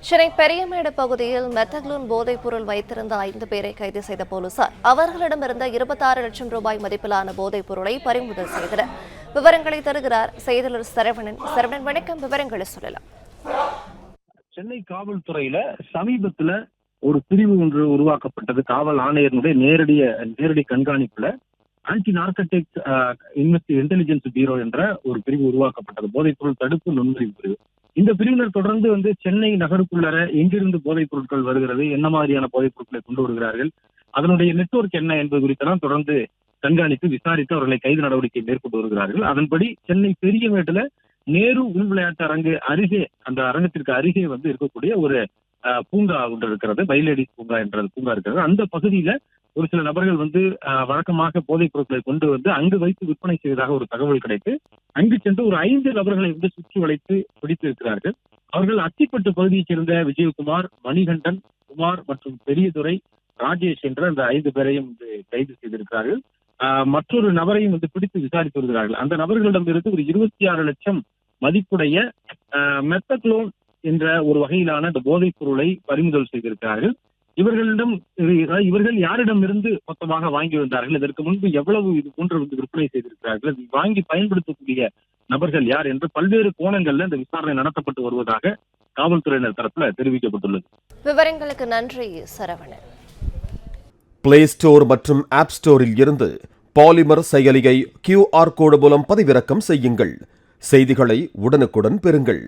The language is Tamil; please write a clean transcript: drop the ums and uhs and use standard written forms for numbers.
சென்னை பெரியமேடு பகுதியில் மெத்தக்லூன் போதைப் பொருள் வைத்திருந்த 5 பேரை கைது செய்த போலீசார் அவர்களிடமிருந்த 26 லட்சம் ரூபாய் மதிப்பிலான போதைப் பொருளை பறிமுதல் செய்தனர். விவரங்களை தருகிறார் செய்தியாளர் சரவணன். வணக்கம், விவரங்களை சொல்லலாம். சென்னை காவல்துறையில சமீபத்துல ஒரு பிரிவு ஒன்று உருவாக்கப்பட்டது. காவல் ஆணையருடைய நேரடி கண்காணிப்புல ஆன்டி நார்கட்டிக் இன்டெலிஜென்ஸ் பியூரோ என்ற ஒரு பிரிவு உருவாக்கப்பட்டது. போதைப்பொருள் தடுப்பு நுண்ணறிவு பிரிவு. இந்த பிரிவினர் தொடர்ந்து சென்னை நகருக்குள்ளர எங்கிருந்து போதைப் பொருட்கள் வருகிறது, என்ன மாதிரியான போதைப் பொருட்களை கொண்டு வருகிறார்கள், அதனுடைய நெட்வொர்க் என்ன என்பது குறித்தெல்லாம் தொடர்ந்து கண்காணித்து விசாரித்து அவர்களை கைது நடவடிக்கை மேற்கொண்டு வருகிறார்கள். அதன்படி சென்னை பெரியமேட்டுல நேரு உள் விளையாட்டு அரங்கு அருகே, அந்த அரங்கத்திற்கு அருகே இருக்கக்கூடிய ஒரு பூங்கா ஒன்று இருக்கிறது. பைலேடிஸ் பூங்கா என்ற பூங்கா இருக்கிறது. அந்த பகுதியில ஒரு சில நபர்கள் வழக்கமாக போதைப் பொருட்களை கொண்டு அங்கு வைத்து விற்பனை செய்வதாக ஒரு தகவல் கிடைத்து அங்கு சென்று ஒரு 5 நபர்களை சுற்றி வளைத்து பிடித்திருக்கிறார்கள். அவர்கள் அத்திப்பட்டு பகுதியைச் சேர்ந்த விஜயகுமார், மணிகண்டன், குமார் மற்றும் பெரியதுரை, ராஜேஷ் என்ற அந்த 5 பேரையும் கைது செய்திருக்கிறார்கள். மற்றொரு நபரையும் பிடித்து விசாரித்து வருகிறார்கள். அந்த நபர்களிடம் இருந்து ஒரு 26 லட்சம் மதிப்புடைய மெத்தக்லோன் என்ற ஒரு வகையிலான இந்த போதைப் பொருளை பறிமுதல் செய்திருக்கிறார்கள். இவர்கள் யாரிடம் இருந்து மொத்தமாக வாங்கி வந்தார்கள், இதற்கு முன்பு எவ்வளவு இது போன்று விற்பனை செய்திருக்கிறார்கள், வாங்கி பயன்படுத்தக்கூடிய நபர்கள் யார் என்று பல்வேறு கோணங்கள்ல இந்த விசாரணை நடத்தப்பட்டு வருவதாக காவல்துறையினர் தரப்புல தெரிவிக்கப்பட்டுள்ளது. விவரங்களுக்கு நன்றி சரவணன். பிளே ஸ்டோர் மற்றும் ஆப் ஸ்டோரில் இருந்து பாலிமர் செயலியை QR கோடு மூலம் பதிவிறக்கம் செய்யுங்கள். செய்திகளை உடனுக்குடன் பெறுங்கள்.